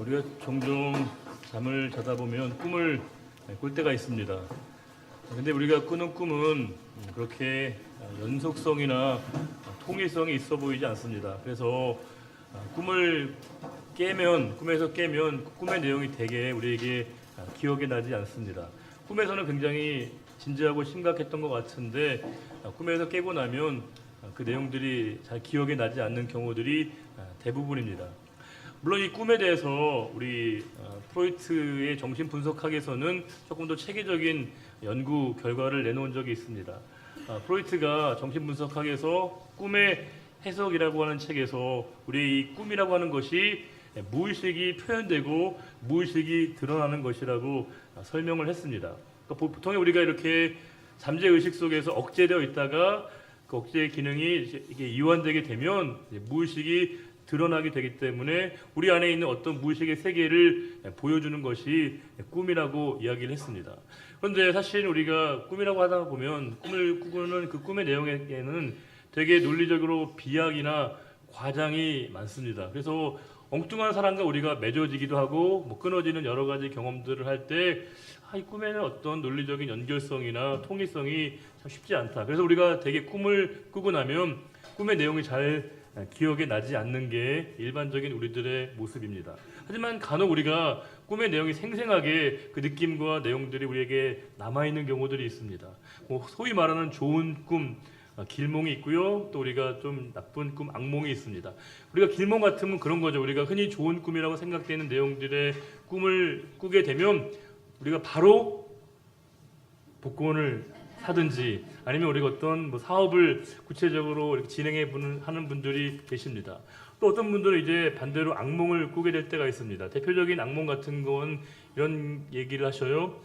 우리가 종종 잠을 자다 보면 꿈을 꿀 때가 있습니다. 근데 우리가 꾸는 꿈은 그렇게 연속성이나 통일성이 있어 보이지 않습니다. 그래서 꿈에서 깨면 꿈의 내용이 되게 우리에게 기억에 나지 않습니다. 꿈에서는 굉장히 진지하고 심각했던 것 같은데 꿈에서 깨고 나면 그 내용들이 잘 기억에 나지 않는 경우들이 대부분입니다. 물론 이 꿈에 대해서 우리 프로이트의 정신 분석학에서는 조금 더 체계적인 연구 결과를 내놓은 적이 있습니다. 프로이트가 정신 분석학에서 꿈의 해석이라고 하는 책에서 우리 이 꿈이라고 하는 것이 무의식이 표현되고 무의식이 드러나는 것이라고 설명을 했습니다. 그러니까 보통 우리가 이렇게 잠재 의식 속에서 억제되어 있다가 그 억제의 기능이 이게 이완되게 되면 무의식이 드러나게 되기 때문에 우리 안에 있는 어떤 무의식의 세계를 보여주는 것이 꿈이라고 이야기를 했습니다. 그런데 사실 우리가 꿈이라고 하다 보면 꿈을 꾸는 그 꿈의 내용에는 되게 논리적으로 비약이나 과장이 많습니다. 그래서 엉뚱한 사람과 우리가 맺어지기도 하고 끊어지는 여러 가지 경험들을 할 때 이 꿈에는 어떤 논리적인 연결성이나 통일성이 참 쉽지 않다. 그래서 우리가 되게 꿈을 꾸고 나면 꿈의 내용이 잘 기억에 나지 않는 게 일반적인 우리들의 모습입니다. 하지만 간혹 우리가 꿈의 내용이 생생하게 그 느낌과 내용들이 우리에게 남아있는 경우들이 있습니다. 소위 말하는 좋은 꿈, 길몽이 있고요. 또 우리가 좀 나쁜 꿈, 악몽이 있습니다. 우리가 길몽 같으면 그런 거죠. 우리가 흔히 좋은 꿈이라고 생각되는 내용들의 꿈을 꾸게 되면 우리가 바로 복권을 사든지 아니면 우리가 어떤 사업을 구체적으로 이렇게 하는 분들이 계십니다. 또 어떤 분들은 이제 반대로 악몽을 꾸게 될 때가 있습니다. 대표적인 악몽 같은 건 이런 얘기를 하셔요.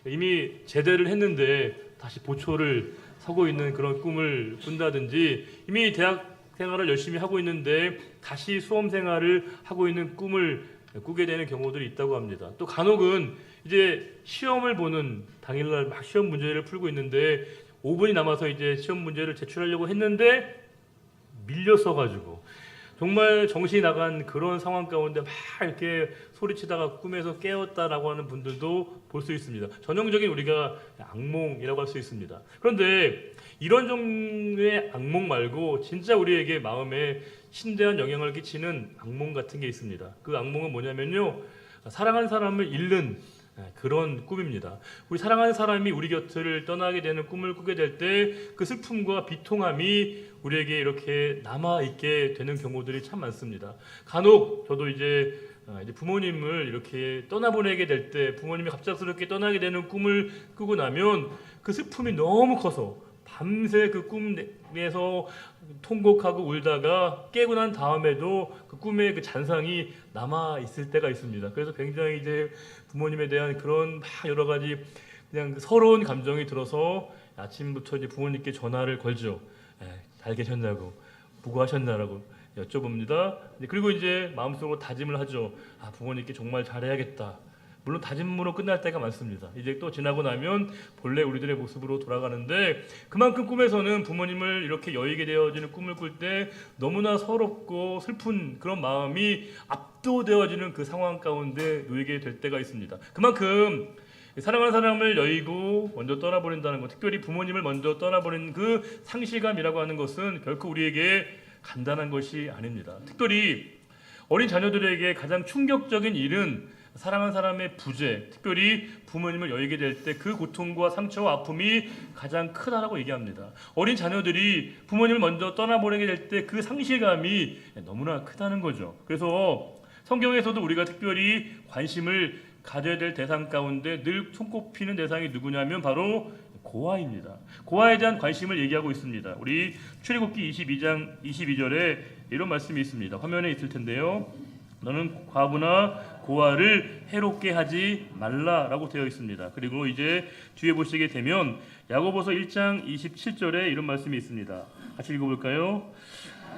이미 제대를 했는데 다시 보초를 서고 있는 그런 꿈을 꾼다든지 이미 대학 생활을 열심히 하고 있는데 다시 수험 생활을 하고 있는 꿈을 꾸게 되는 경우들이 있다고 합니다. 또 간혹은 이제 시험을 보는 당일날 막 시험 문제를 풀고 있는데 5분이 남아서 이제 시험 문제를 제출하려고 했는데 밀렸어가지고 정말 정신이 나간 그런 상황 가운데 막 이렇게 소리치다가 꿈에서 깨었다라고 하는 분들도 볼 수 있습니다. 전형적인 우리가 악몽이라고 할 수 있습니다. 그런데 이런 종류의 악몽 말고 진짜 우리에게 마음에 심대한 영향을 끼치는 악몽 같은 게 있습니다. 그 악몽은 뭐냐면요, 사랑하는 사람을 잃는 그런 꿈입니다. 우리 사랑하는 사람이 우리 곁을 떠나게 되는 꿈을 꾸게 될 때 그 슬픔과 비통함이 우리에게 이렇게 남아있게 되는 경우들이 참 많습니다. 간혹 저도 이제 부모님을 이렇게 떠나보내게 될 때 부모님이 갑작스럽게 떠나게 되는 꿈을 꾸고 나면 그 슬픔이 너무 커서 밤새 그 꿈에서 통곡하고 울다가 깨고 난 다음에도 그 꿈의 그 잔상이 남아 있을 때가 있습니다. 그래서 굉장히 이제 부모님에 대한 그런 여러 가지 그냥 서러운 감정이 들어서 아침부터 이제 부모님께 전화를 걸죠. 잘 계셨냐고, 무고하셨냐라고 여쭤봅니다. 그리고 이제 마음속으로 다짐을 하죠. 부모님께 정말 잘해야겠다. 물론 다짐으로 끝날 때가 많습니다. 이제 또 지나고 나면 본래 우리들의 모습으로 돌아가는데 그만큼 꿈에서는 부모님을 이렇게 여의게 되어지는 꿈을 꿀 때 너무나 서럽고 슬픈 그런 마음이 압도되어지는 그 상황 가운데 놓이게 될 때가 있습니다. 그만큼 사랑하는 사람을 여의고 먼저 떠나버린다는 것, 특별히 부모님을 먼저 떠나버리는 그 상실감이라고 하는 것은 결코 우리에게 간단한 것이 아닙니다. 특별히 어린 자녀들에게 가장 충격적인 일은 사랑하는 사람의 부재, 특별히 부모님을 여의게 될 때 그 고통과 상처와 아픔이 가장 크다라고 얘기합니다. 어린 자녀들이 부모님을 먼저 떠나보내게 될 때 그 상실감이 너무나 크다는 거죠. 그래서 성경에서도 우리가 특별히 관심을 가져야 될 대상 가운데 늘 손꼽히는 대상이 누구냐면 바로 고아입니다. 고아에 대한 관심을 얘기하고 있습니다. 우리 출애굽기 22장 22절에 이런 말씀이 있습니다. 화면에 있을 텐데요. 너는 과부나 고아를 해롭게 하지 말라라고 되어 있습니다. 그리고 이제 뒤에 보시게 되면 야고보서 1장 27절에 이런 말씀이 있습니다. 같이 읽어볼까요?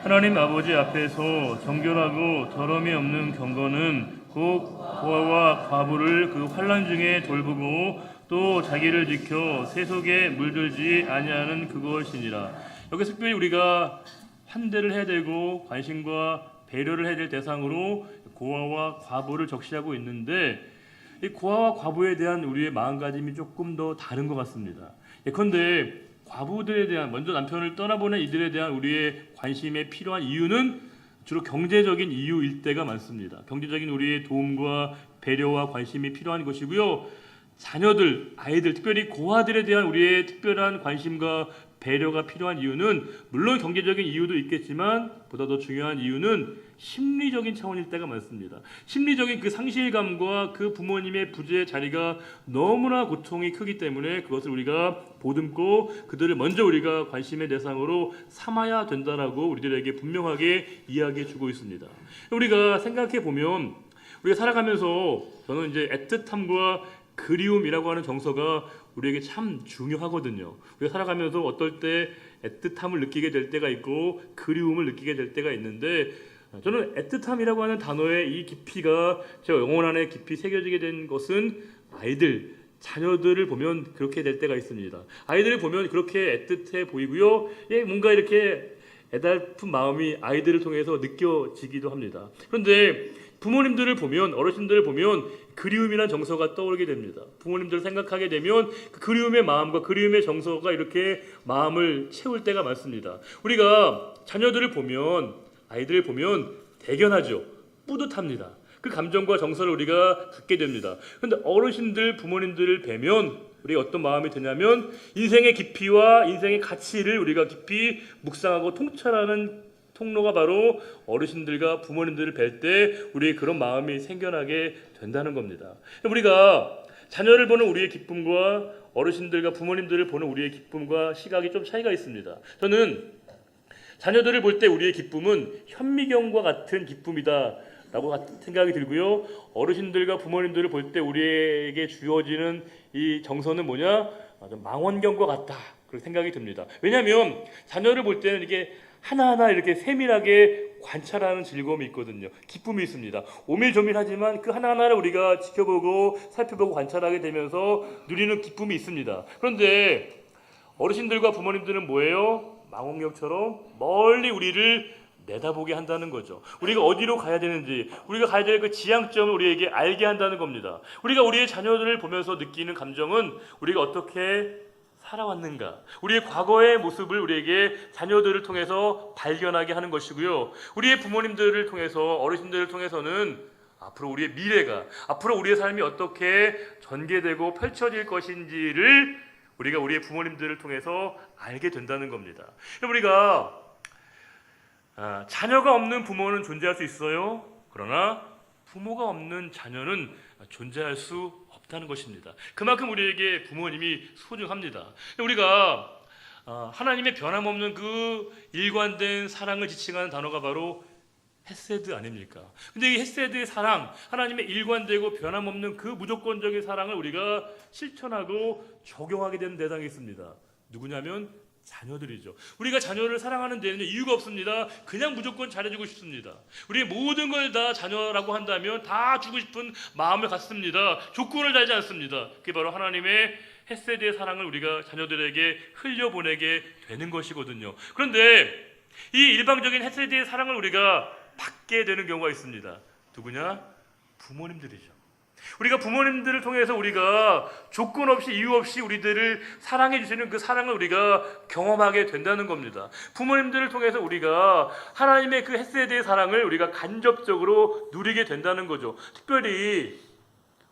하나님 아버지 앞에서 정결하고 더러움이 없는 경건은 곧 고아와 과부를 그 환난 중에 돌보고 또 자기를 지켜 세속에 물들지 아니하는 그것이니라. 여기서 특별히 우리가 환대를 해야 되고 관심과 배려를 해야 될 대상으로 고아와 과부를 적시하고 있는데 이 고아와 과부에 대한 우리의 마음가짐이 조금 더 다른 것 같습니다. 예컨대 과부들에 대한, 먼저 남편을 떠나보낸 이들에 대한 우리의 관심에 필요한 이유는 주로 경제적인 이유일 때가 많습니다. 경제적인 우리의 도움과 배려와 관심이 필요한 것이고요. 자녀들, 아이들, 특별히 고아들에 대한 우리의 특별한 관심과 배려가 필요한 이유는 물론 경제적인 이유도 있겠지만 보다 더 중요한 이유는 심리적인 차원일 때가 많습니다. 심리적인 그 상실감과 그 부모님의 부재의 자리가 너무나 고통이 크기 때문에 그것을 우리가 보듬고 그들을 먼저 우리가 관심의 대상으로 삼아야 된다라고 우리들에게 분명하게 이야기해 주고 있습니다. 우리가 생각해 보면 우리가 살아가면서 저는 이제 애틋함과 그리움이라고 하는 정서가 우리에게 참 중요하거든요. 우리가 살아가면서 어떨 때 애틋함을 느끼게 될 때가 있고 그리움을 느끼게 될 때가 있는데 저는 애틋함이라고 하는 단어의 이 깊이가 제 영혼 안에 깊이 새겨지게 된 것은 아이들, 자녀들을 보면 그렇게 될 때가 있습니다. 아이들을 보면 그렇게 애틋해 보이고요. 뭔가 이렇게 애달픈 마음이 아이들을 통해서 느껴지기도 합니다. 그런데 부모님들을 보면, 어르신들을 보면 그리움이란 정서가 떠오르게 됩니다. 부모님들을 생각하게 되면 그 그리움의 마음과 그리움의 정서가 이렇게 마음을 채울 때가 많습니다. 우리가 자녀들을 보면, 아이들을 보면 대견하죠. 뿌듯합니다. 그 감정과 정서를 우리가 갖게 됩니다. 그런데 어르신들, 부모님들을 뵈면 우리가 어떤 마음이 드냐면 인생의 깊이와 인생의 가치를 우리가 깊이 묵상하고 통찰하는 통로가 바로 어르신들과 부모님들을 뵐 때 우리의 그런 마음이 생겨나게 된다는 겁니다. 우리가 자녀를 보는 우리의 기쁨과 어르신들과 부모님들을 보는 우리의 기쁨과 시각이 좀 차이가 있습니다. 저는 자녀들을 볼 때 우리의 기쁨은 현미경과 같은 기쁨이다 라고 생각이 들고요. 어르신들과 부모님들을 볼 때 우리에게 주어지는 이 정서는 뭐냐? 망원경과 같다 그렇게 생각이 듭니다. 왜냐하면 자녀를 볼 때는 이게 하나하나 이렇게 세밀하게 관찰하는 즐거움이 있거든요. 기쁨이 있습니다. 오밀조밀하지만 그 하나하나를 우리가 지켜보고 살펴보고 관찰하게 되면서 누리는 기쁨이 있습니다. 그런데 어르신들과 부모님들은 뭐예요? 망원경처럼 멀리 우리를 내다보게 한다는 거죠. 우리가 어디로 가야 되는지, 우리가 가야 될 그 지향점을 우리에게 알게 한다는 겁니다. 우리가 우리의 자녀들을 보면서 느끼는 감정은 우리가 어떻게 살아왔는가, 우리의 과거의 모습을 우리에게 자녀들을 통해서 발견하게 하는 것이고요. 우리의 부모님들을 통해서, 어르신들을 통해서는 앞으로 우리의 미래가, 앞으로 우리의 삶이 어떻게 전개되고 펼쳐질 것인지를 우리가 우리의 부모님들을 통해서 알게 된다는 겁니다. 우리가 자녀가 없는 부모는 존재할 수 있어요. 그러나 부모가 없는 자녀는 존재할 수 없다는 것입니다. 그만큼 우리에게 부모님이 소중합니다. 우리가 하나님의 변함없는 그 일관된 사랑을 지칭하는 단어가 바로 헤세드 아닙니까? 근데 이 헤세드의 사랑, 하나님의 일관되고 변함없는 그 무조건적인 사랑을 우리가 실천하고 적용하게 되는 대상이 있습니다. 누구냐면 자녀들이죠. 우리가 자녀를 사랑하는 데는 이유가 없습니다. 그냥 무조건 잘해주고 싶습니다. 우리의 모든 걸 다 자녀라고 한다면 다 주고 싶은 마음을 갖습니다. 조건을 달지 않습니다. 그게 바로 하나님의 헤세드의 사랑을 우리가 자녀들에게 흘려보내게 되는 것이거든요. 그런데 이 일방적인 헤세드의 사랑을 우리가 받게 되는 경우가 있습니다. 누구냐? 부모님들이죠. 우리가 부모님들을 통해서 우리가 조건 없이 이유 없이 우리들을 사랑해 주시는 그 사랑을 우리가 경험하게 된다는 겁니다. 부모님들을 통해서 우리가 하나님의 그 헤세드의 사랑을 우리가 간접적으로 누리게 된다는 거죠. 특별히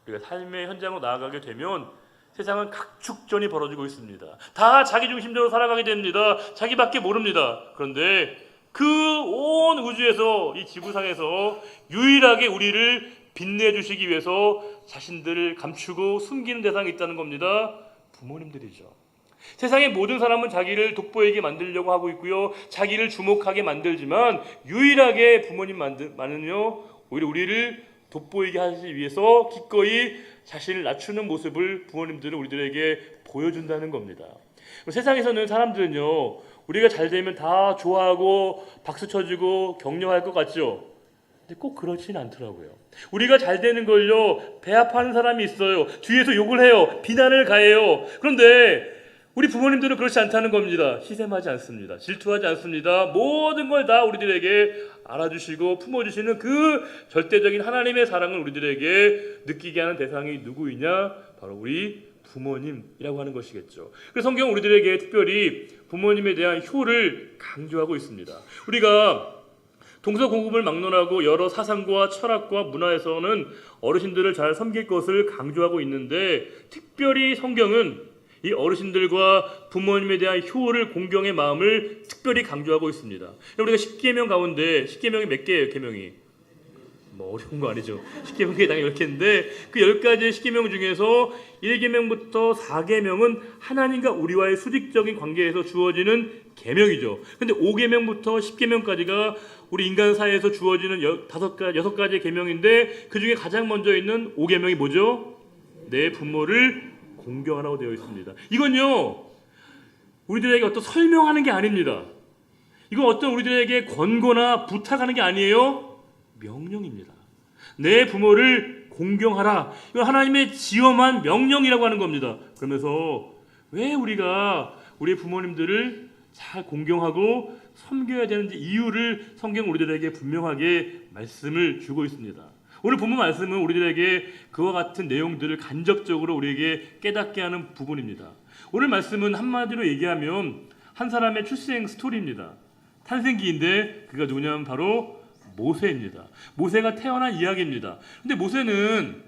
우리가 삶의 현장으로 나아가게 되면 세상은 각축전이 벌어지고 있습니다. 다 자기중심적으로 살아가게 됩니다. 자기밖에 모릅니다. 그런데 그 온 우주에서, 이 지구상에서 유일하게 우리를 빛내주시기 위해서 자신들을 감추고 숨기는 대상이 있다는 겁니다. 부모님들이죠. 세상의 모든 사람은 자기를 돋보이게 만들려고 하고 있고요, 자기를 주목하게 만들지만 유일하게 부모님만은요 오히려 우리를 돋보이게 하기 위해서 기꺼이 자신을 낮추는 모습을 부모님들은 우리들에게 보여준다는 겁니다. 세상에서는 사람들은요 우리가 잘 되면 다 좋아하고 박수 쳐주고 격려할 것 같죠? 근데 꼭 그렇진 않더라고요. 우리가 잘 되는 걸요 배합하는 사람이 있어요. 뒤에서 욕을 해요. 비난을 가해요. 그런데 우리 부모님들은 그렇지 않다는 겁니다. 희생하지 않습니다. 질투하지 않습니다. 모든 걸 다 우리들에게 알아주시고 품어주시는 그 절대적인 하나님의 사랑을 우리들에게 느끼게 하는 대상이 누구이냐? 바로 우리 부모님이라고 하는 것이겠죠. 그래서 성경은 우리들에게 특별히 부모님에 대한 효를 강조하고 있습니다. 우리가 동서고금을 막론하고 여러 사상과 철학과 문화에서는 어르신들을 잘 섬길 것을 강조하고 있는데, 특별히 성경은 이 어르신들과 부모님에 대한 효를 공경의 마음을 특별히 강조하고 있습니다. 우리가 10계명 가운데 10계명이 몇 개예요? 계명이 뭐 어려운 거 아니죠. 10계명이 당연히 10개인데 그 10가지의 10계명 중에서 1계명부터 4계명은 하나님과 우리와의 수직적인 관계에서 주어지는 계명이죠. 근데 5계명부터 10계명까지가 우리 인간 사회에서 주어지는 6가지의 계명인데, 그 중에 가장 먼저 있는 5계명이 뭐죠? 내 부모를 공경하라고 되어 있습니다. 이건요, 우리들에게 어떤 설명하는 게 아닙니다. 이건 어떤 우리들에게 권고나 부탁하는 게 아니에요. 명령입니다. 내 부모를 공경하라. 이건 하나님의 지엄한 명령이라고 하는 겁니다. 그러면서 왜 우리가 우리 부모님들을 잘 공경하고 섬겨야 되는지 이유를 성경 우리들에게 분명하게 말씀을 주고 있습니다. 오늘 본문 말씀은 우리들에게 그와 같은 내용들을 간접적으로 우리에게 깨닫게 하는 부분입니다. 오늘 말씀은 한마디로 얘기하면 한 사람의 출생 스토리입니다. 탄생기인데 그가 누구냐면 바로 모세입니다. 모세가 태어난 이야기입니다. 근데 모세는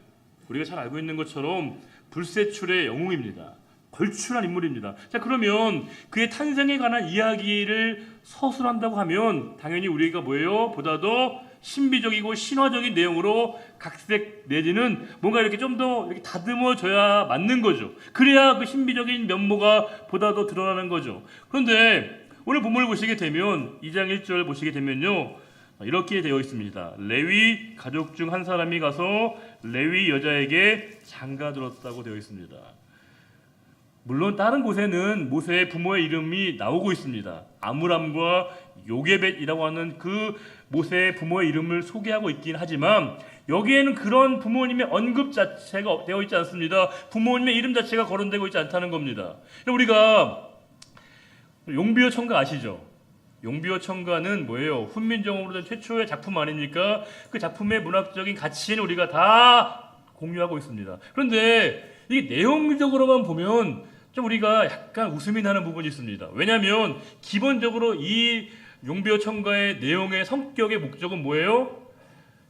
우리가 잘 알고 있는 것처럼 불세출의 영웅입니다. 걸출한 인물입니다. 자, 그러면 그의 탄생에 관한 이야기를 서술한다고 하면 당연히 우리가 뭐예요? 보다 더 신비적이고 신화적인 내용으로 각색 내지는 뭔가 이렇게 좀 더 다듬어져야 맞는 거죠. 그래야 그 신비적인 면모가 보다 더 드러나는 거죠. 그런데 오늘 본문을 보시게 되면 2장 1절 보시게 되면요, 이렇게 되어 있습니다. 레위 가족 중 한 사람이 가서 레위 여자에게 장가들었다고 되어 있습니다. 물론 다른 곳에는 모세의 부모의 이름이 나오고 있습니다. 아므람과 요게벳이라고 하는 그 모세의 부모의 이름을 소개하고 있긴 하지만 여기에는 그런 부모님의 언급 자체가 되어 있지 않습니다. 부모님의 이름 자체가 거론되고 있지 않다는 겁니다. 우리가 용비어 청가 아시죠? 용비어 청가는 뭐예요? 훈민정음으로 된 최초의 작품 아닙니까? 그 작품의 문학적인 가치는 우리가 다 공유하고 있습니다. 그런데 이게 내용적으로만 보면 좀 우리가 약간 웃음이 나는 부분이 있습니다. 왜냐하면 기본적으로 이 용비어 청가의 내용의 성격의 목적은 뭐예요?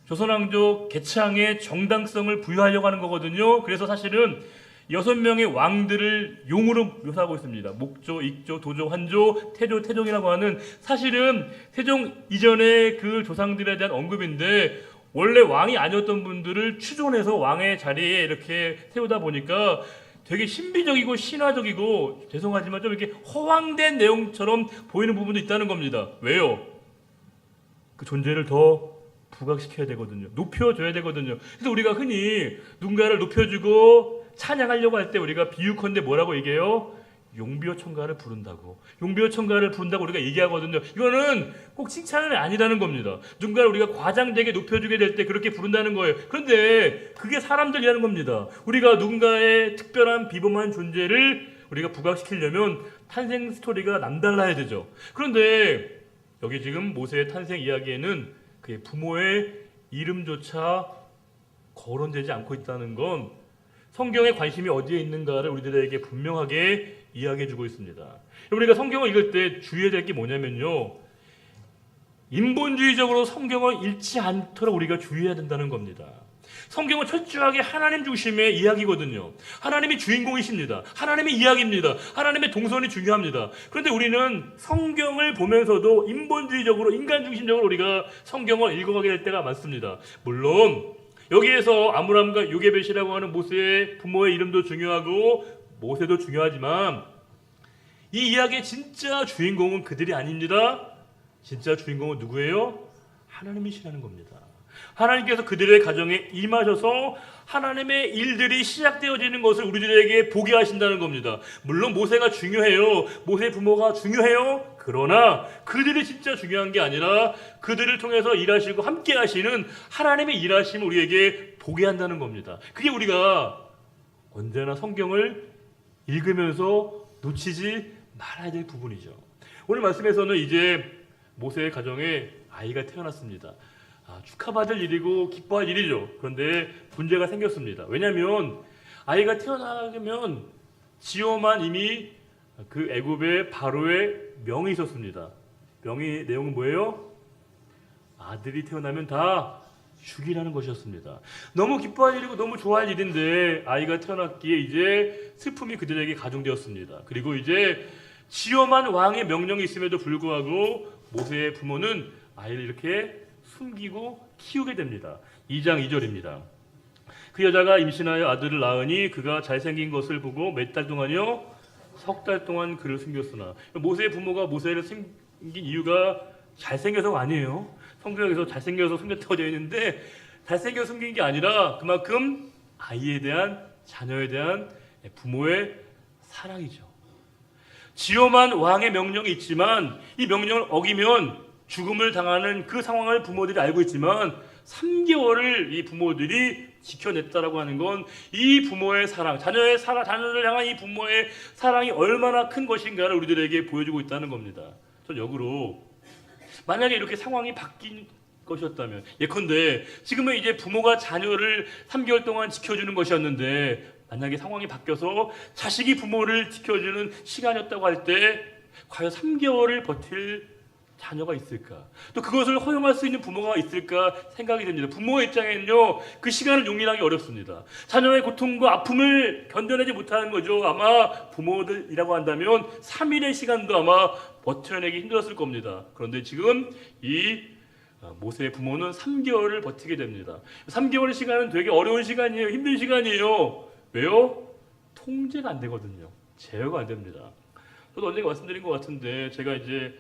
조선왕조 개창의 정당성을 부여하려고 하는 거거든요. 그래서 사실은 6명의 왕들을 용으로 묘사하고 있습니다. 목조, 익조, 도조, 환조, 태조, 태종이라고 하는, 사실은 태종 이전의 그 조상들에 대한 언급인데 원래 왕이 아니었던 분들을 추존해서 왕의 자리에 이렇게 세우다 보니까 되게 신비적이고 신화적이고, 죄송하지만 좀 이렇게 허황된 내용처럼 보이는 부분도 있다는 겁니다. 왜요? 그 존재를 더 부각시켜야 되거든요. 높여줘야 되거든요. 그래서 우리가 흔히 누군가를 높여주고 찬양하려고 할 때 우리가 비유컨대 뭐라고 얘기해요? 용비어 청가를 부른다고. 용비어 청가를 부른다고 우리가 얘기하거든요. 이거는 꼭 칭찬은 아니라는 겁니다. 누군가를 우리가 과장되게 높여주게 될 때 그렇게 부른다는 거예요. 그런데 그게 사람들이 하는 겁니다. 우리가 누군가의 특별한 비범한 존재를 우리가 부각시키려면 탄생 스토리가 남달라야 되죠. 그런데 여기 지금 모세의 탄생 이야기에는 그의 부모의 이름조차 거론되지 않고 있다는 건 성경의 관심이 어디에 있는가를 우리들에게 분명하게 이야기해주고 있습니다. 우리가 성경을 읽을 때 주의해야 될 게 뭐냐면요, 인본주의적으로 성경을 읽지 않도록 우리가 주의해야 된다는 겁니다. 성경은 철저하게 하나님 중심의 이야기거든요. 하나님이 주인공이십니다. 하나님의 이야기입니다. 하나님의 동선이 중요합니다. 그런데 우리는 성경을 보면서도 인본주의적으로, 인간 중심적으로 우리가 성경을 읽어가게 될 때가 많습니다. 물론 여기에서 아므람과 요게벳이라고 하는 모세의 부모의 이름도 중요하고 모세도 중요하지만 이 이야기의 진짜 주인공은 그들이 아닙니다. 진짜 주인공은 누구예요? 하나님이시라는 겁니다. 하나님께서 그들의 가정에 임하셔서 하나님의 일들이 시작되어지는 것을 우리들에게 보게 하신다는 겁니다. 물론 모세가 중요해요. 모세의 부모가 중요해요. 그러나 그들이 진짜 중요한 게 아니라 그들을 통해서 일하시고 함께 하시는 하나님의 일하심을 우리에게 보게 한다는 겁니다. 그게 우리가 언제나 성경을 읽으면서 놓치지 말아야 될 부분이죠. 오늘 말씀에서는 이제 모세의 가정에 아이가 태어났습니다. 축하받을 일이고 기뻐할 일이죠. 그런데 문제가 생겼습니다. 왜냐하면 아이가 태어나면 지어만 이미 그 애굽의 바로의 명이 있었습니다. 명의 내용은 뭐예요? 아들이 태어나면 다 죽이라는 것이었습니다. 너무 기뻐할 일이고 너무 좋아할 일인데 아이가 태어났기에 이제 슬픔이 그들에게 가중되었습니다. 그리고 이제 지엄한 왕의 명령이 있음에도 불구하고 모세의 부모는 아이를 이렇게 숨기고 키우게 됩니다. 2장 2절입니다. 그 여자가 임신하여 아들을 낳으니 그가 잘생긴 것을 보고 몇 달 동안요? 3달 동안 그를 숨겼으나. 모세의 부모가 모세를 숨긴 이유가 잘생겨서가 아니에요. 성경에서 잘생겨서 숨겼다고 되어 있는데 잘생겨서 숨긴 게 아니라 그만큼 아이에 대한, 자녀에 대한 부모의 사랑이죠. 지엄한 왕의 명령이 있지만 이 명령을 어기면 죽음을 당하는 그 상황을 부모들이 알고 있지만 3개월을 이 부모들이 지켜냈다라고 하는 건 이 부모의 사랑, 자녀를 향한 이 부모의 사랑이 얼마나 큰 것인가를 우리들에게 보여주고 있다는 겁니다. 전 역으로 만약에 이렇게 상황이 바뀐 것이었다면, 예컨대 지금은 이제 부모가 자녀를 3개월 동안 지켜주는 것이었는데 만약에 상황이 바뀌어서 자식이 부모를 지켜주는 시간이었다고 할 때 과연 3개월을 버틸 자녀가 있을까? 또 그것을 허용할 수 있는 부모가 있을까 생각이 됩니다. 부모의 입장에는요, 그 시간을 용인하기 어렵습니다. 자녀의 고통과 아픔을 견뎌내지 못하는 거죠. 아마 부모들이라고 한다면 3일의 시간도 아마 버텨내기 힘들었을 겁니다. 그런데 지금 이 모세의 부모는 3개월을 버티게 됩니다. 3개월의 시간은 되게 어려운 시간이에요. 힘든 시간이에요. 왜요? 통제가 안 되거든요. 제어가 안 됩니다. 저도 언젠가 말씀드린 것 같은데 제가 이제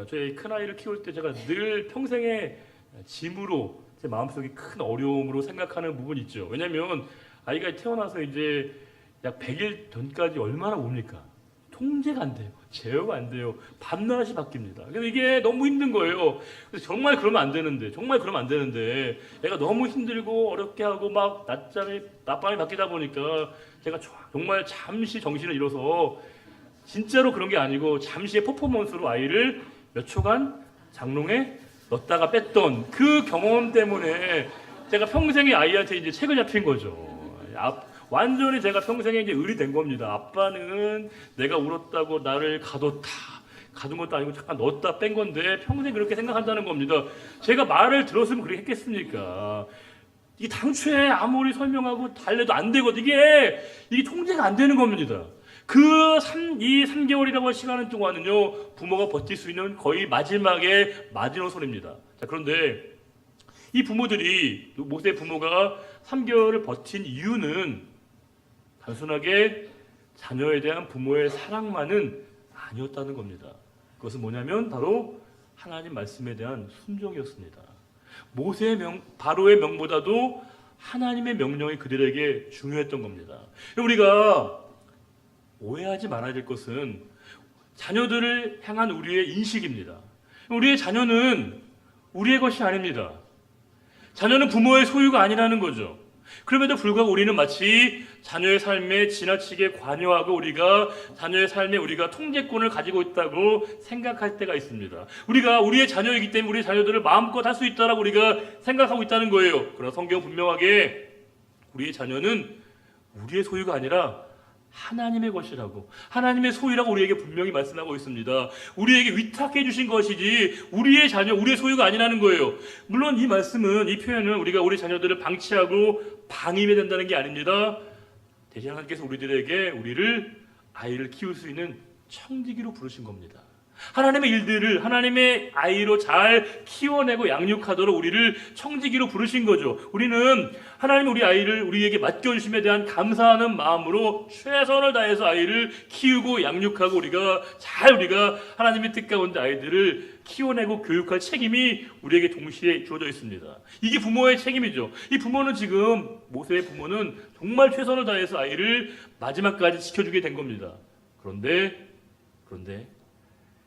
저희 큰아이를 키울 때 제가 늘 평생의 짐으로 제 마음속에 큰 어려움으로 생각하는 부분이 있죠. 왜냐하면 아이가 태어나서 이제 약 100일 전까지 얼마나 옵니까? 통제가 안 돼요. 제어가 안 돼요. 밤낮이 바뀝니다. 그래서 이게 너무 힘든 거예요. 그래서 정말 그러면 안 되는데 애가 너무 힘들고 어렵게 하고 막 낮밤이 바뀌다 보니까 제가 정말 잠시 정신을 잃어서 진짜로 그런 게 아니고 잠시의 퍼포먼스로 아이를 몇 초간 장롱에 넣었다가 뺐던 그 경험 때문에 제가 평생에 아이한테 이제 책을 잡힌 거죠. 완전히 제가 평생에 이제 을이 된 겁니다. 아빠는 내가 울었다고 나를 가둔 것도 아니고 잠깐 넣었다 뺀 건데 평생 그렇게 생각한다는 겁니다. 제가 말을 들었으면 그렇게 했겠습니까? 이게 당초에 아무리 설명하고 달래도 안 되거든요. 이게 통제가 안 되는 겁니다. 이 3개월이라고 할 시간 동안은요, 부모가 버틸 수 있는 거의 마지막의 마지노선입니다. 자, 그런데 이 부모들이, 모세 부모가 3개월을 버틴 이유는 단순하게 자녀에 대한 부모의 사랑만은 아니었다는 겁니다. 그것은 뭐냐면 바로 하나님 말씀에 대한 순종이었습니다. 바로의 명보다도 하나님의 명령이 그들에게 중요했던 겁니다. 우리가 오해하지 말아야 될 것은 자녀들을 향한 우리의 인식입니다. 우리의 자녀는 우리의 것이 아닙니다. 자녀는 부모의 소유가 아니라는 거죠. 그럼에도 불구하고 우리는 마치 자녀의 삶에 지나치게 관여하고 우리가 자녀의 삶에 우리가 통제권을 가지고 있다고 생각할 때가 있습니다. 우리가 우리의 자녀이기 때문에 우리의 자녀들을 마음껏 할 수 있다라고 우리가 생각하고 있다는 거예요. 그러나 성경은 분명하게 우리의 자녀는 우리의 소유가 아니라 하나님의 것이라고, 하나님의 소유라고 우리에게 분명히 말씀하고 있습니다. 우리에게 위탁해 주신 것이지 우리의 자녀, 우리의 소유가 아니라는 거예요. 물론 이 말씀은, 이 표현은 우리가 우리 자녀들을 방치하고 방임해야 된다는 게 아닙니다. 대신 하나님께서 우리를 아이를 키울 수 있는 청지기로 부르신 겁니다. 하나님의 일들을 하나님의 아이로 잘 키워내고 양육하도록 우리를 청지기로 부르신 거죠. 우리는 하나님 우리 아이를 우리에게 맡겨주심에 대한 감사하는 마음으로 최선을 다해서 아이를 키우고 양육하고 우리가 하나님의 뜻 가운데 아이들을 키워내고 교육할 책임이 우리에게 동시에 주어져 있습니다. 이게 부모의 책임이죠. 이 부모는 지금, 모세의 부모는 정말 최선을 다해서 아이를 마지막까지 지켜주게 된 겁니다. 그런데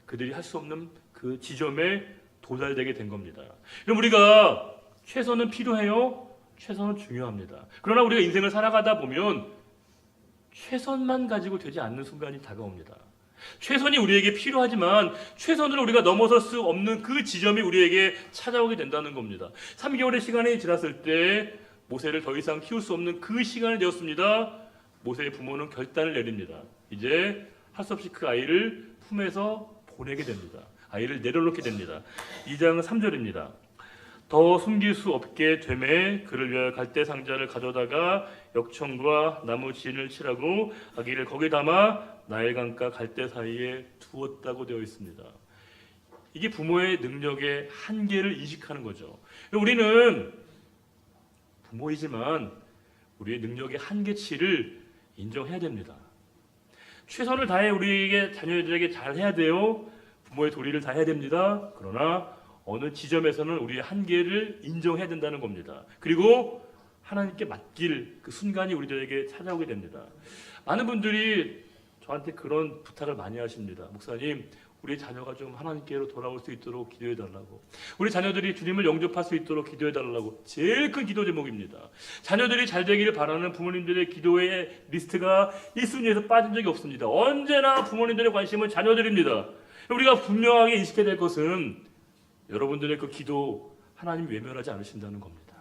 그들이 할 수 없는 그 지점에 도달되게 된 겁니다. 그럼 우리가 최선은 필요해요? 최선은 중요합니다. 그러나 우리가 인생을 살아가다 보면 최선만 가지고 되지 않는 순간이 다가옵니다. 최선이 우리에게 필요하지만 최선으로 우리가 넘어설 수 없는 그 지점이 우리에게 찾아오게 된다는 겁니다. 3개월의 시간이 지났을 때 모세를 더 이상 키울 수 없는 그 시간이 되었습니다. 모세의 부모는 결단을 내립니다. 이제 할 수 없이 그 아이를 품에서 보내게 됩니다. 아이를 내려놓게 됩니다. 2장 3절입니다. 더 숨길 수 없게 되매 그를 위하여 갈대 상자를 가져다가 역청과 나무 진을 칠하고 아기를 거기에 담아 나일강과 갈대 사이에 두었다고 되어 있습니다. 이게 부모의 능력의 한계를 인식하는 거죠. 우리는 부모이지만 우리의 능력의 한계치를 인정해야 됩니다. 최선을 다해 우리에게 자녀들에게 잘해야 돼요. 부모의 도리를 다해야 됩니다. 그러나 어느 지점에서는 우리의 한계를 인정해야 된다는 겁니다. 그리고 하나님께 맡길 그 순간이 우리들에게 찾아오게 됩니다. 많은 분들이 저한테 그런 부탁을 많이 하십니다. 목사님, 우리 자녀가 좀 하나님께로 돌아올 수 있도록 기도해 달라고. 우리 자녀들이 주님을 영접할 수 있도록 기도해 달라고. 제일 큰 기도 제목입니다. 자녀들이 잘 되기를 바라는 부모님들의 기도의 리스트가 1순위에서 빠진 적이 없습니다. 언제나 부모님들의 관심은 자녀들입니다. 우리가 분명하게 인식해야 될 것은 여러분들의 그 기도 하나님 외면하지 않으신다는 겁니다.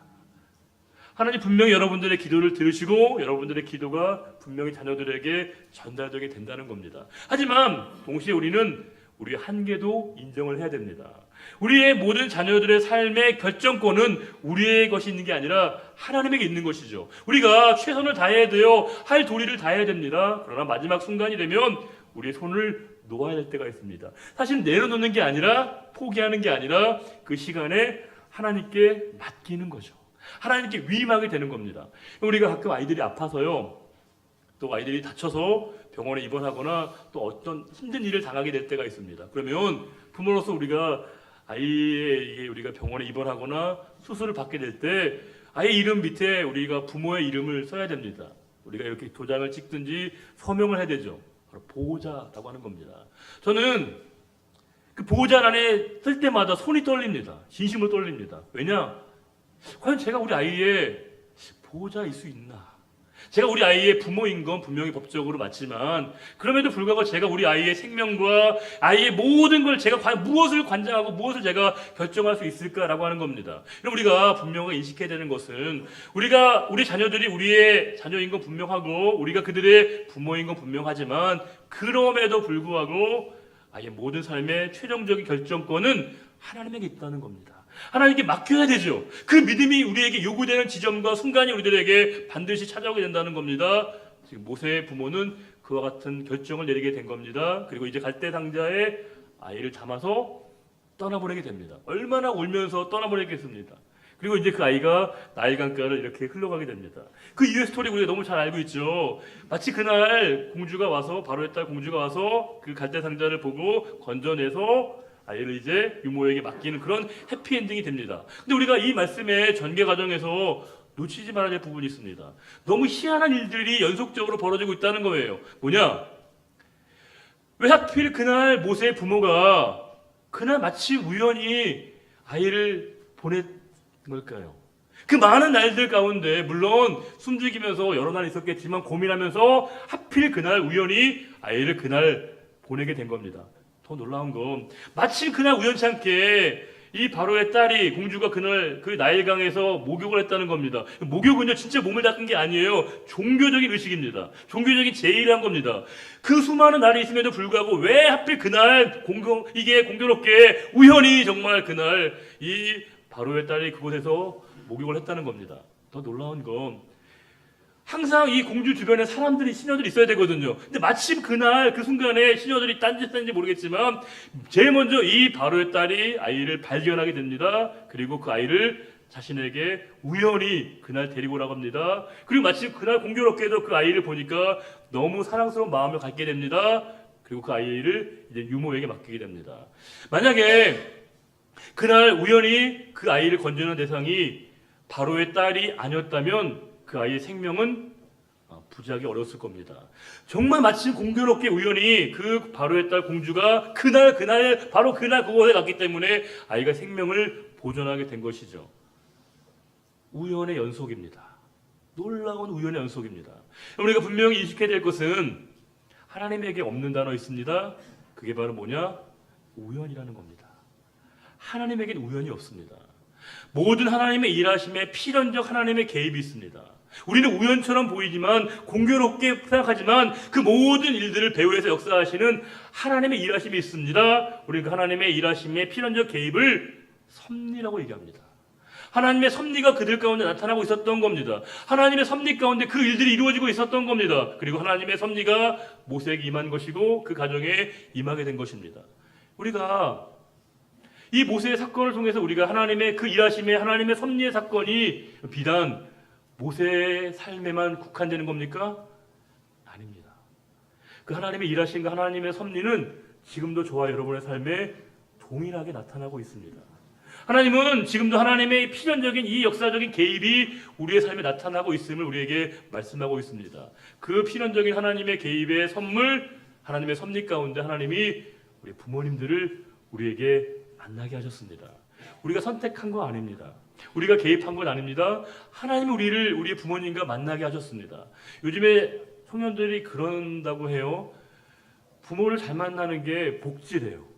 하나님 분명히 여러분들의 기도를 들으시고 여러분들의 기도가 분명히 자녀들에게 전달되게 된다는 겁니다. 하지만 동시에 우리는 우리의 한계도 인정을 해야 됩니다. 우리의 모든 자녀들의 삶의 결정권은 우리의 것이 있는 게 아니라 하나님에게 있는 것이죠. 우리가 최선을 다해야 돼요. 할 도리를 다해야 됩니다. 그러나 마지막 순간이 되면 우리의 손을 놓아야 될 때가 있습니다. 사실 내려놓는 게 아니라 포기하는 게 아니라 그 시간에 하나님께 맡기는 거죠. 하나님께 위임하게 되는 겁니다. 우리가 가끔 아이들이 아파서요, 또 아이들이 다쳐서 병원에 입원하거나 또 어떤 힘든 일을 당하게 될 때가 있습니다. 그러면 부모로서 우리가 아이의 우리가 병원에 입원하거나 수술을 받게 될 때 아이 이름 밑에 우리가 부모의 이름을 써야 됩니다. 우리가 이렇게 도장을 찍든지 서명을 해야 되죠. 바로 보호자라고 하는 겁니다. 저는 그 보호자란에 쓸 때마다 손이 떨립니다. 진심으로 떨립니다. 왜냐? 과연 제가 우리 아이의 보호자일 수 있나? 제가 우리 아이의 부모인 건 분명히 법적으로 맞지만 그럼에도 불구하고 제가 우리 아이의 생명과 아이의 모든 걸 제가 과연 무엇을 관장하고 무엇을 제가 결정할 수 있을까라고 하는 겁니다. 우리가 분명하게 인식해야 되는 것은 우리 자녀들이 우리의 자녀인 건 분명하고 우리가 그들의 부모인 건 분명하지만 그럼에도 불구하고 아이의 모든 삶의 최종적인 결정권은 하나님에게 있다는 겁니다. 하나님께 맡겨야 되죠. 그 믿음이 우리에게 요구되는 지점과 순간이 우리들에게 반드시 찾아오게 된다는 겁니다. 지금 모세의 부모는 그와 같은 결정을 내리게 된 겁니다. 그리고 이제 갈대 상자에 아이를 담아서 떠나보내게 됩니다. 얼마나 울면서 떠나보내겠습니까? 그리고 이제 그 아이가 나일강가를 이렇게 흘러가게 됩니다. 그 이후의 스토리 우리가 너무 잘 알고 있죠. 마치 그날 공주가 와서 바로의 딸 공주가 와서 그 갈대 상자를 보고 건져내서 아이를 이제 유모에게 맡기는 그런 해피엔딩이 됩니다. 근데 우리가 이 말씀의 전개 과정에서 놓치지 말아야 될 부분이 있습니다. 너무 희한한 일들이 연속적으로 벌어지고 있다는 거예요. 뭐냐? 왜 하필 그날 모세의 부모가 그날 마침 우연히 아이를 보낸 걸까요? 그 많은 날들 가운데 물론 숨죽이면서 여러 날 있었겠지만 고민하면서 하필 그날 우연히 아이를 그날 보내게 된 겁니다. 더 놀라운 건 마침 그날 우연찮게 이 바로의 딸이 공주가 그날 그 나일강에서 목욕을 했다는 겁니다. 목욕은요 진짜 몸을 닦은 게 아니에요. 종교적인 의식입니다. 종교적인 제의를 한 겁니다. 그 수많은 날이 있음에도 불구하고 왜 하필 그날 이게 공교롭게 우연히 정말 그날 이 바로의 딸이 그곳에서 목욕을 했다는 겁니다. 더 놀라운 건 항상 이 공주 주변에 시녀들이 있어야 되거든요. 근데 마침 그날 그 순간에 시녀들이 딴짓했는지 모르겠지만 제일 먼저 이 바로의 딸이 아이를 발견하게 됩니다. 그리고 그 아이를 자신에게 우연히 그날 데리고 나갑니다. 그리고 마침 그날 공교롭게도 그 아이를 보니까 너무 사랑스러운 마음을 갖게 됩니다. 그리고 그 아이를 이제 유모에게 맡기게 됩니다. 만약에 그날 우연히 그 아이를 건지는 대상이 바로의 딸이 아니었다면 그 아이의 생명은 부지하기 어려웠을 겁니다. 정말 마침 공교롭게 우연히 그 바로의 딸 공주가 바로 그날 그곳에 갔기 때문에 아이가 생명을 보존하게 된 것이죠. 우연의 연속입니다. 놀라운 우연의 연속입니다. 우리가 분명히 인식해야 될 것은 하나님에게 없는 단어 있습니다. 그게 바로 뭐냐? 우연이라는 겁니다. 하나님에게는 우연이 없습니다. 모든 하나님의 일하심에 필연적 하나님의 개입이 있습니다. 우리는 우연처럼 보이지만, 공교롭게 생각하지만 그 모든 일들을 배후에서 역사하시는 하나님의 일하심이 있습니다. 우리는 그 하나님의 일하심의 필연적 개입을 섭리라고 얘기합니다. 하나님의 섭리가 그들 가운데 나타나고 있었던 겁니다. 하나님의 섭리 가운데 그 일들이 이루어지고 있었던 겁니다. 그리고 하나님의 섭리가 모세에게 임한 것이고 그 가정에 임하게 된 것입니다. 우리가 이 모세의 사건을 통해서 우리가 하나님의 그 일하심의 하나님의 섭리의 사건이 비단 모세의 삶에만 국한되는 겁니까? 아닙니다. 그 하나님의 일하심과 하나님의 섭리는 지금도 저와 여러분의 삶에 동일하게 나타나고 있습니다. 하나님은 지금도 하나님의 필연적인 이 역사적인 개입이 우리의 삶에 나타나고 있음을 우리에게 말씀하고 있습니다. 그 필연적인 하나님의 개입의 선물, 하나님의 섭리 가운데 하나님이 우리 부모님들을 우리에게 만나게 하셨습니다. 우리가 선택한 거 아닙니다. 우리가 개입한 건 아닙니다. 하나님이 우리의 부모님과 만나게 하셨습니다. 요즘에 청년들이 그런다고 해요. 부모를 잘 만나는 게 복지래요.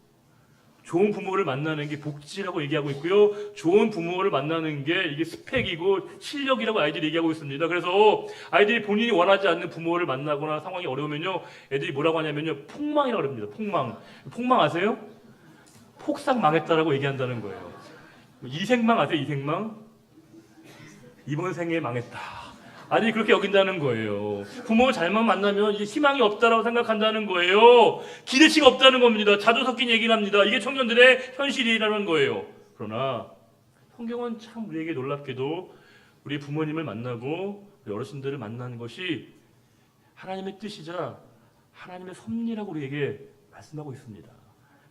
좋은 부모를 만나는 게 복지라고 얘기하고 있고요. 좋은 부모를 만나는 게 이게 스펙이고 실력이라고 아이들이 얘기하고 있습니다. 그래서 아이들이 본인이 원하지 않는 부모를 만나거나 상황이 어려우면요, 애들이 뭐라고 하냐면요, 폭망이라고 합니다. 폭망. 폭망 아세요? 폭삭 망했다라고 얘기한다는 거예요. 이생망 아세요? 이생망? 이번 생에 망했다. 아니 그렇게 여긴다는 거예요. 부모 잘만 만나면 이제 희망이 없다라고 생각한다는 거예요. 기대치가 없다는 겁니다. 자주 섞인 얘기를 합니다. 이게 청년들의 현실이라는 거예요. 그러나 성경은 참 우리에게 놀랍게도 우리 부모님을 만나고 우리 어르신들을 만나는 것이 하나님의 뜻이자 하나님의 섭리라고 우리에게 말씀하고 있습니다.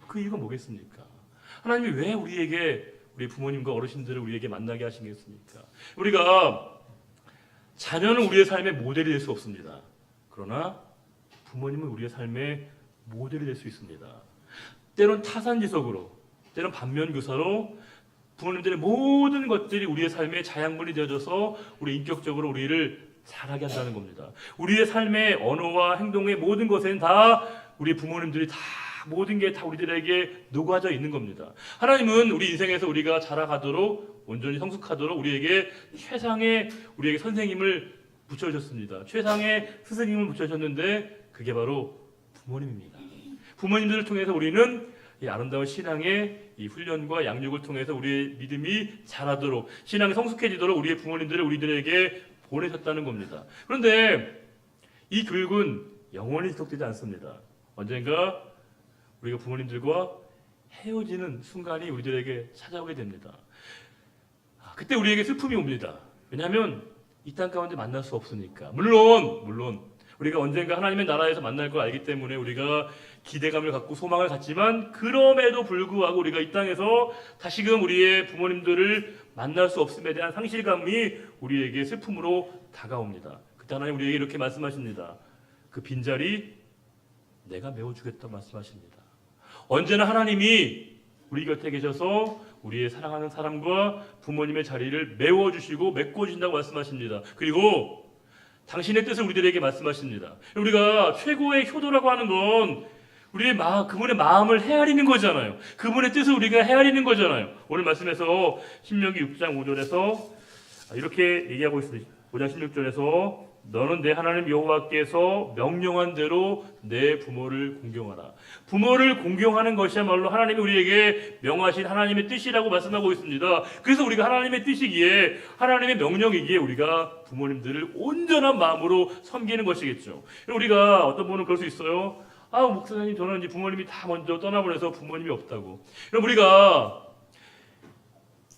그 이유가 뭐겠습니까? 하나님이 왜 우리에게 우리 부모님과 어르신들을 우리에게 만나게 하시겠습니까? 우리가 자녀는 우리의 삶의 모델이 될 수 없습니다. 그러나 부모님은 우리의 삶의 모델이 될 수 있습니다. 때론 타산지석으로, 때론 반면교사로 부모님들의 모든 것들이 우리의 삶의 자양분이 되어져서 우리 인격적으로 우리를 자라게 한다는 겁니다. 우리의 삶의 언어와 행동의 모든 것에는 다 우리 부모님들이 다 모든 게 다 우리들에게 녹아져 있는 겁니다. 하나님은 우리 인생에서 우리가 자라가도록 온전히 성숙하도록 우리에게 최상의 우리에게 선생님을 붙여주셨습니다. 최상의 스승님을 붙여주셨는데 그게 바로 부모님입니다. 부모님들을 통해서 우리는 이 아름다운 신앙의 이 훈련과 양육을 통해서 우리의 믿음이 자라도록 신앙이 성숙해지도록 우리의 부모님들을 우리들에게 보내셨다는 겁니다. 그런데 이 교육은 영원히 지속되지 않습니다. 언젠가 우리가 부모님들과 헤어지는 순간이 우리들에게 찾아오게 됩니다. 그때 우리에게 슬픔이 옵니다. 왜냐하면 이 땅 가운데 만날 수 없으니까. 물론 우리가 언젠가 하나님의 나라에서 만날 걸 알기 때문에 우리가 기대감을 갖고 소망을 갖지만 그럼에도 불구하고 우리가 이 땅에서 다시금 우리의 부모님들을 만날 수 없음에 대한 상실감이 우리에게 슬픔으로 다가옵니다. 그때 하나님 우리에게 이렇게 말씀하십니다. 그 빈자리 내가 메워주겠다 말씀하십니다. 언제나 하나님이 우리 곁에 계셔서 우리의 사랑하는 사람과 부모님의 자리를 메워주시고 메꿔주신다고 말씀하십니다. 그리고 당신의 뜻을 우리들에게 말씀하십니다. 우리가 최고의 효도라고 하는 건 그분의 마음을 헤아리는 거잖아요. 그분의 뜻을 우리가 헤아리는 거잖아요. 오늘 말씀에서 신명기 6장 5절에서 이렇게 얘기하고 있습니다. 5장 16절에서 너는 내 하나님 여호와께서 명령한 대로 내 부모를 공경하라. 부모를 공경하는 것이야말로 하나님이 우리에게 명하신 하나님의 뜻이라고 말씀하고 있습니다. 그래서 우리가 하나님의 뜻이기에 하나님의 명령이기에 우리가 부모님들을 온전한 마음으로 섬기는 것이겠죠. 우리가 어떤 분은 그럴 수 있어요. 목사님 저는 이제 부모님이 다 먼저 떠나보내서 부모님이 없다고. 그럼 우리가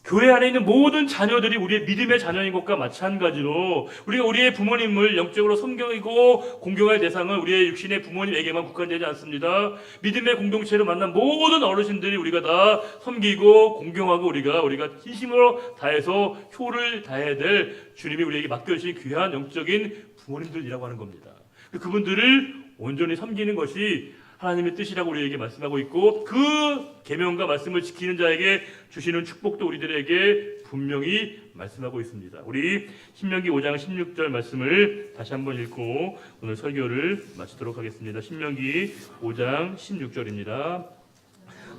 교회 안에 있는 모든 자녀들이 우리의 믿음의 자녀인 것과 마찬가지로 우리가 우리의 부모님을 영적으로 섬기고 공경할 대상은 우리의 육신의 부모님에게만 국한되지 않습니다. 믿음의 공동체로 만난 모든 어르신들이 우리가 다 섬기고 공경하고 우리가 진심으로 다해서 효를 다해야 될 주님이 우리에게 맡겨주신 귀한 영적인 부모님들이라고 하는 겁니다. 그분들을 온전히 섬기는 것이 하나님의 뜻이라고 우리에게 말씀하고 있고 그 계명과 말씀을 지키는 자에게 주시는 축복도 우리들에게 분명히 말씀하고 있습니다. 우리 신명기 5장 16절 말씀을 다시 한번 읽고 오늘 설교를 마치도록 하겠습니다. 신명기 5장 16절입니다.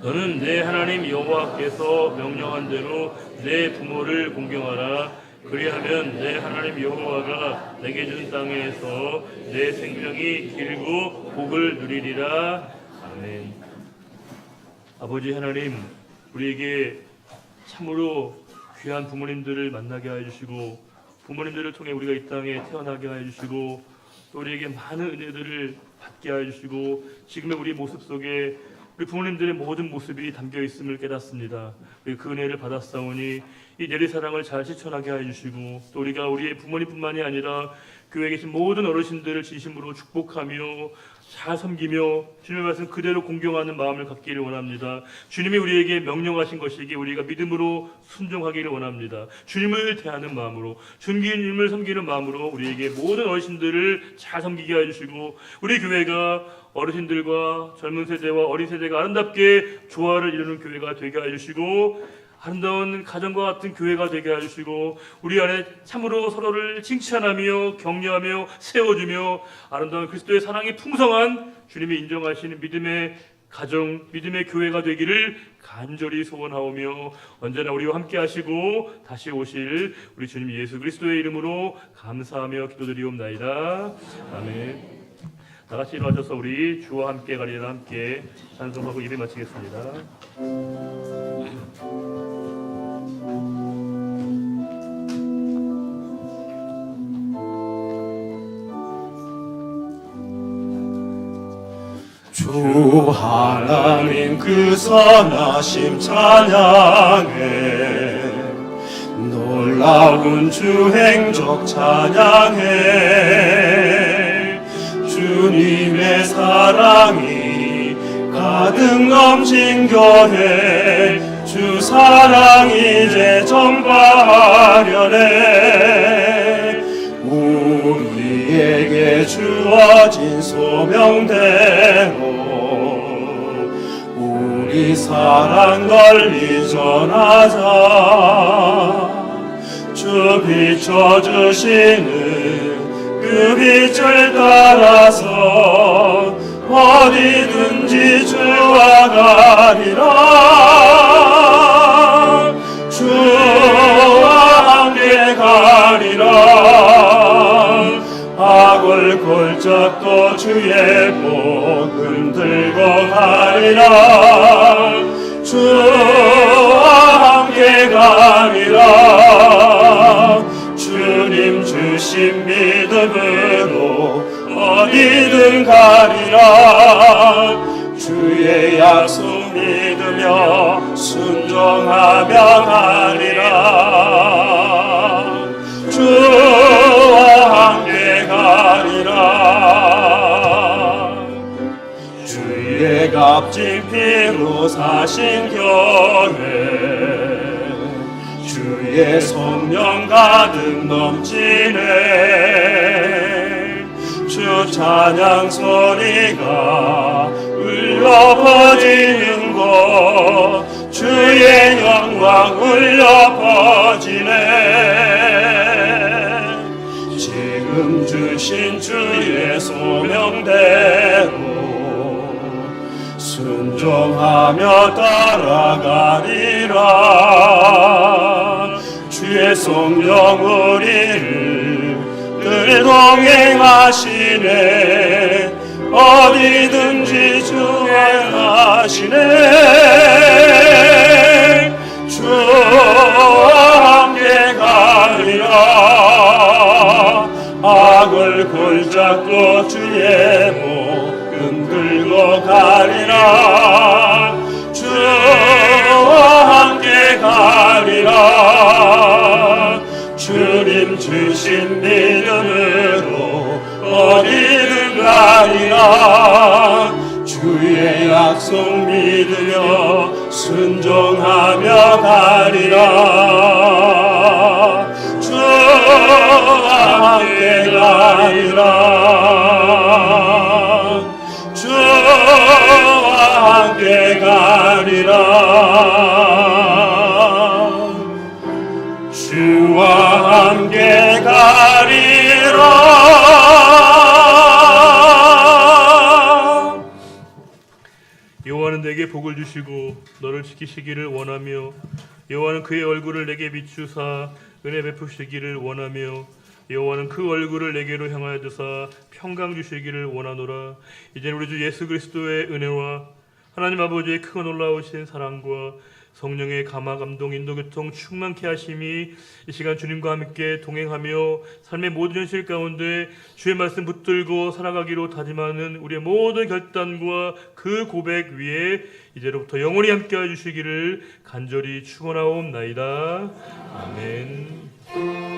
너는 내 하나님 여호와께서 명령한 대로 내 부모를 공경하라. 그리하면 내 하나님 여호와가 내게 준 땅에서 내 생명이 길고 복을 누리리라. 아멘. 아버지 하나님, 우리에게 참으로 귀한 부모님들을 만나게 하여 주시고 부모님들을 통해 우리가 이 땅에 태어나게 하여 주시고 또 우리에게 많은 은혜들을 받게 하여 주시고 지금의 우리 모습 속에 우리 부모님들의 모든 모습이 담겨 있음을 깨닫습니다. 우리 그 은혜를 받았사오니 이 내리사랑을 잘 실천하게 하여 주시고 또 우리가 우리의 부모님뿐만이 아니라 교회에 계신 모든 어르신들을 진심으로 축복하며 잘 섬기며 주님의 말씀 그대로 공경하는 마음을 갖기를 원합니다. 주님이 우리에게 명령하신 것이기에 우리가 믿음으로 순종하기를 원합니다. 주님을 대하는 마음으로 주님을 섬기는 마음으로 우리에게 모든 어르신들을 잘 섬기게 해주시고 우리 교회가 어르신들과 젊은 세대와 어린 세대가 아름답게 조화를 이루는 교회가 되게 해주시고 아름다운 가정과 같은 교회가 되게 해주시고 우리 안에 참으로 서로를 칭찬하며 격려하며 세워주며 아름다운 그리스도의 사랑이 풍성한 주님이 인정하시는 믿음의 가정, 믿음의 교회가 되기를 간절히 소원하오며 언제나 우리와 함께 하시고 다시 오실 우리 주님 예수 그리스도의 이름으로 감사하며 기도드리옵나이다. 아멘. 다 같이 일어나셔서 우리 주와 함께 가리라 함께 찬송하고 예배 마치겠습니다. 주 하나님 그 선하심 찬양해 놀라운 주 행적 찬양해 주님의 사랑이 가득 넘친 교회 주 사랑 이제 전파하려네 우리에게 주어진 소명대로 우리 사랑 널리 전하자 주 비춰주시는 그 빛을 따라서 어디든지 주와 가리라 주와 함께 가리라 악을 골짜도 주의 복음 들고 가리라 주와 함께 가리라 주님 주신 믿음으로 어디든 가리라 주의 약속 믿으며 순종하며 가리라 주와 함께 가리라 주의 값진 피로 사신 교회 주의 성령 가득 넘치네 주 찬양 소리가 울려 퍼지는 곳 주의 영광 울려 퍼지네 지금 주신 주의 소명대로 순종하며 따라가리라 주의 성령 우리를 늘 동행하시네 어디든지 주와 하시네 주와 함께 가리라 악을 골잡고 주의 복음 들고 가리라 주와 함께 가리라 주님 주신 믿음으로 어디든 가리라 주의 약속 믿으며 순종하며 가리라 주와 함께 가리라 주 가리라. 주와 함께 가리라. 여호와는 내게 복을 주시고 너를 지키시기를 원하며 여호와는 그의 얼굴을 내게 비추사 은혜 베푸시기를 원하며 여호와는 그 얼굴을 내게로 향하여 드사 평강 주시기를 원하노라. 이제는 우리 주 예수 그리스도의 은혜와 하나님 아버지의 크고 놀라우신 사랑과 성령의 감화 감동 인도 교통 충만케 하심이 이 시간 주님과 함께 동행하며 삶의 모든 현실 가운데 주의 말씀 붙들고 살아가기로 다짐하는 우리의 모든 결단과 그 고백 위에 이제로부터 영원히 함께해 주시기를 간절히 축원하옵나이다. 아멘.